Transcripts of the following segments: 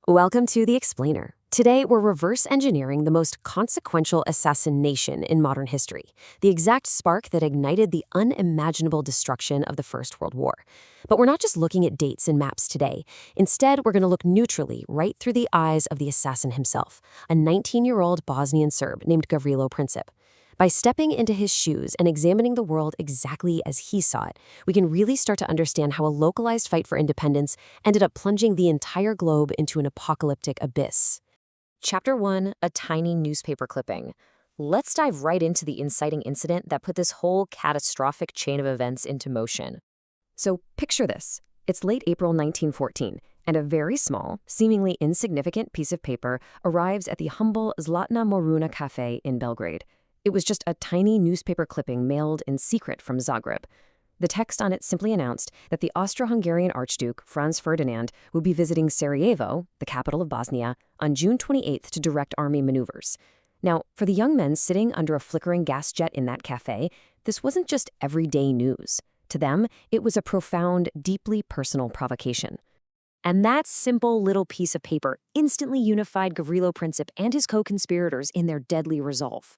Welcome to The Explainer. Today, we're reverse engineering the most consequential assassination in modern history, the exact spark that ignited the unimaginable destruction of the First World War. But we're not just looking at dates and maps today. Instead, we're going to look neutrally right through the eyes of the assassin himself, a 19-year-old Bosnian Serb named Gavrilo Princip. By stepping into his shoes and examining the world exactly as he saw it, we can really start to understand how a localized fight for independence ended up plunging the entire globe into an apocalyptic abyss. Chapter 1, a tiny newspaper clipping. Let's dive right into the inciting incident that put this whole catastrophic chain of events into motion. So picture this. It's late April 1914, and a very small, seemingly insignificant piece of paper arrives at the humble Zlatna Moruna cafe in Belgrade. It was just a tiny newspaper clipping mailed in secret from Zagreb. The text on it simply announced that the Austro-Hungarian Archduke Franz Ferdinand would be visiting Sarajevo, the capital of Bosnia, on June 28th to direct army maneuvers. Now, for the young men sitting under a flickering gas jet in that cafe, this wasn't just everyday news. To them, it was a profound, deeply personal provocation. And that simple little piece of paper instantly unified Gavrilo Princip and his co-conspirators in their deadly resolve.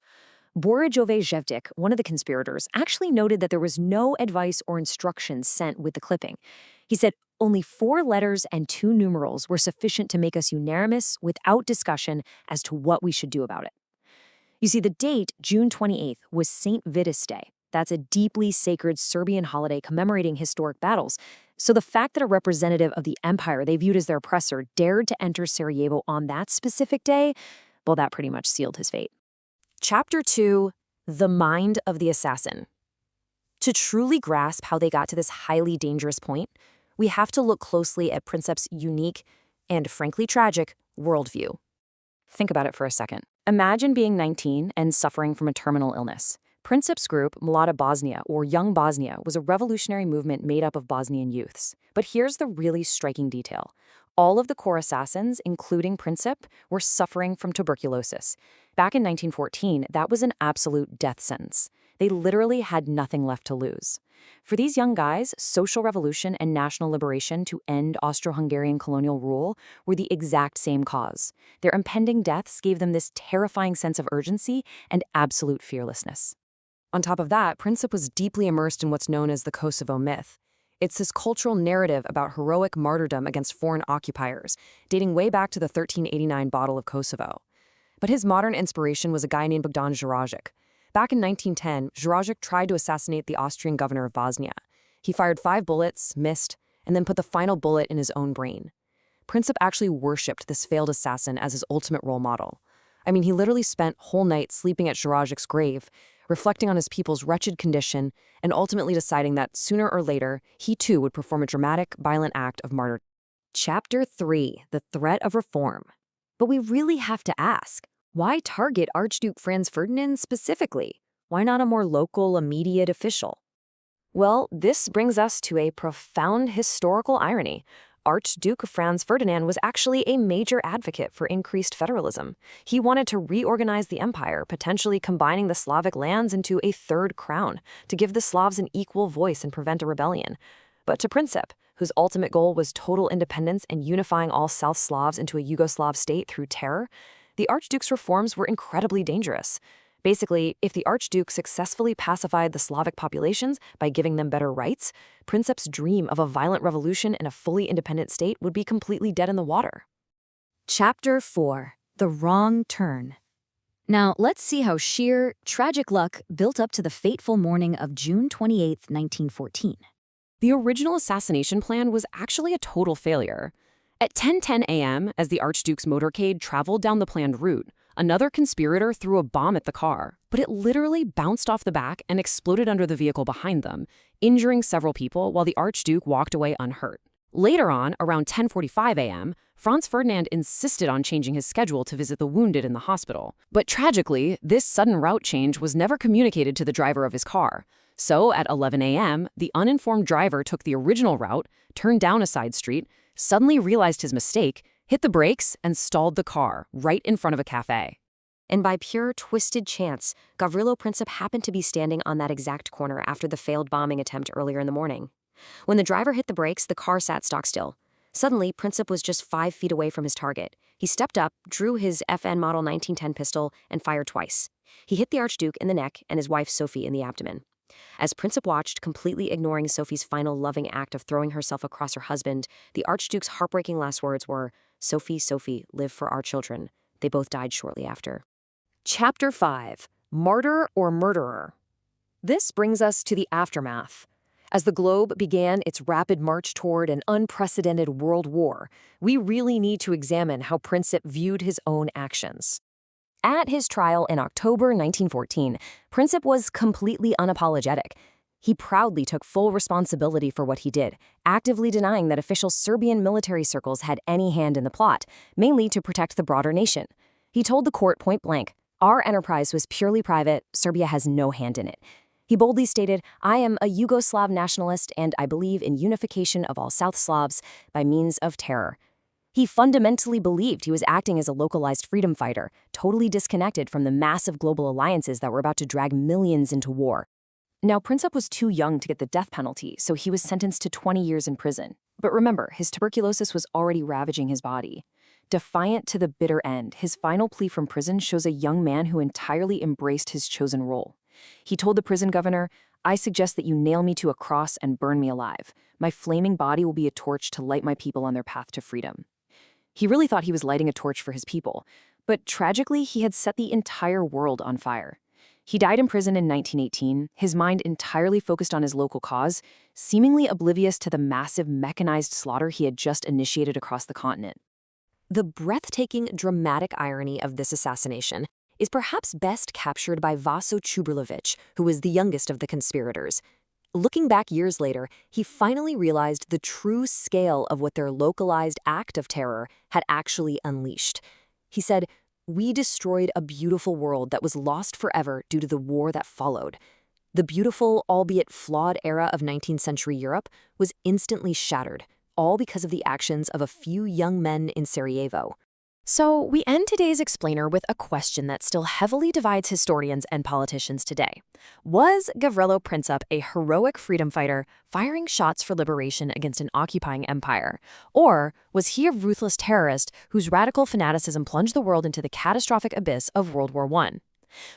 Borijove Jevdik, one of the conspirators, actually noted that there was no advice or instructions sent with the clipping. He said only 4 letters and 2 numerals were sufficient to make us unanimous without discussion as to what we should do about it. You see, the date, June 28th, was St. Vitus Day. That's a deeply sacred Serbian holiday commemorating historic battles. So the fact that a representative of the empire they viewed as their oppressor dared to enter Sarajevo on that specific day, well, that pretty much sealed his fate. Chapter 2, The Mind of the Assassin. To truly grasp how they got to this highly dangerous point, we have to look closely at Princip's unique and, frankly, tragic worldview. Think about it for a second. Imagine being 19 and suffering from a terminal illness. Princip's group, Mlada Bosnia, or Young Bosnia, was a revolutionary movement made up of Bosnian youths. But here's the really striking detail. All of the core assassins, including Princip, were suffering from tuberculosis. Back in 1914, that was an absolute death sentence. They literally had nothing left to lose. For these young guys, social revolution and national liberation to end Austro-Hungarian colonial rule were the exact same cause. Their impending deaths gave them this terrifying sense of urgency and absolute fearlessness. On top of that, Princip was deeply immersed in what's known as the Kosovo myth. It's this cultural narrative about heroic martyrdom against foreign occupiers, dating way back to the 1389 Battle of Kosovo. But his modern inspiration was a guy named Bogdan Jurajic. Back in 1910, Jurajic tried to assassinate the Austrian governor of Bosnia. He fired 5 bullets, missed, and then put the final bullet in his own brain. Princip actually worshipped this failed assassin as his ultimate role model. I mean, he literally spent whole nights sleeping at Jurajic's grave, reflecting on his people's wretched condition, and ultimately deciding that sooner or later, he too would perform a dramatic, violent act of martyrdom. Chapter 3, The Threat of Reform. But we really have to ask, why target Archduke Franz Ferdinand specifically? Why not a more local, immediate official? Well, this brings us to a profound historical irony. Archduke Franz Ferdinand was actually a major advocate for increased federalism. He wanted to reorganize the empire, potentially combining the Slavic lands into a third crown to give the Slavs an equal voice and prevent a rebellion. But to Princip, whose ultimate goal was total independence and unifying all South Slavs into a Yugoslav state through terror, the Archduke's reforms were incredibly dangerous. Basically, if the Archduke successfully pacified the Slavic populations by giving them better rights, Princip's dream of a violent revolution in a fully independent state would be completely dead in the water. Chapter 4, The Wrong Turn. Now, let's see how sheer, tragic luck built up to the fateful morning of June 28, 1914. The original assassination plan was actually a total failure. At 10:10 a.m., as the Archduke's motorcade traveled down the planned route, another conspirator threw a bomb at the car, but it literally bounced off the back and exploded under the vehicle behind them, injuring several people while the Archduke walked away unhurt. Later on, around 10:45 a.m., Franz Ferdinand insisted on changing his schedule to visit the wounded in the hospital. But tragically, this sudden route change was never communicated to the driver of his car. So at 11 a.m., the uninformed driver took the original route, turned down a side street, suddenly realized his mistake, hit the brakes, and stalled the car right in front of a cafe. And by pure twisted chance, Gavrilo Princip happened to be standing on that exact corner after the failed bombing attempt earlier in the morning. When the driver hit the brakes, the car sat stock still. Suddenly, Princip was just 5 feet away from his target. He stepped up, drew his FN Model 1910 pistol, and fired twice. He hit the Archduke in the neck and his wife Sophie in the abdomen. As Princip watched, completely ignoring Sophie's final loving act of throwing herself across her husband, the Archduke's heartbreaking last words were, "Sophie, Sophie, live for our children." They both died shortly after. Chapter 5. Martyr or Murderer? This brings us to the aftermath. As the globe began its rapid march toward an unprecedented world war, we really need to examine how Princip viewed his own actions. At his trial in October 1914, Princip was completely unapologetic. He proudly took full responsibility for what he did, actively denying that official Serbian military circles had any hand in the plot, mainly to protect the broader nation. He told the court point blank, "Our enterprise was purely private, Serbia has no hand in it." He boldly stated, "I am a Yugoslav nationalist and I believe in unification of all South Slavs by means of terror." He fundamentally believed he was acting as a localized freedom fighter, totally disconnected from the massive global alliances that were about to drag millions into war. Now, Princip was too young to get the death penalty, so he was sentenced to 20 years in prison. But remember, his tuberculosis was already ravaging his body. Defiant to the bitter end, his final plea from prison shows a young man who entirely embraced his chosen role. He told the prison governor, "I suggest that you nail me to a cross and burn me alive. My flaming body will be a torch to light my people on their path to freedom." He really thought he was lighting a torch for his people, but tragically, he had set the entire world on fire. He died in prison in 1918, his mind entirely focused on his local cause, seemingly oblivious to the massive mechanized slaughter he had just initiated across the continent. The breathtaking, dramatic irony of this assassination is perhaps best captured by Vaso Chubrlovic, who was the youngest of the conspirators. Looking back years later, he finally realized the true scale of what their localized act of terror had actually unleashed. He said, "We destroyed a beautiful world that was lost forever due to the war that followed. The beautiful, albeit flawed era of 19th century Europe was instantly shattered, all because of the actions of a few young men in Sarajevo." So we end today's explainer with a question that still heavily divides historians and politicians today. Was Gavrilo Princip a heroic freedom fighter firing shots for liberation against an occupying empire? Or was he a ruthless terrorist whose radical fanaticism plunged the world into the catastrophic abyss of World War I?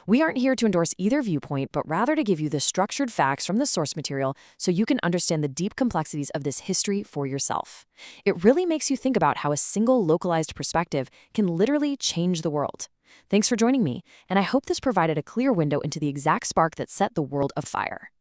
We aren't here to endorse either viewpoint, but rather to give you the structured facts from the source material so you can understand the deep complexities of this history for yourself. It really makes you think about how a single localized perspective can literally change the world. Thanks for joining me, and I hope this provided a clear window into the exact spark that set the world afire.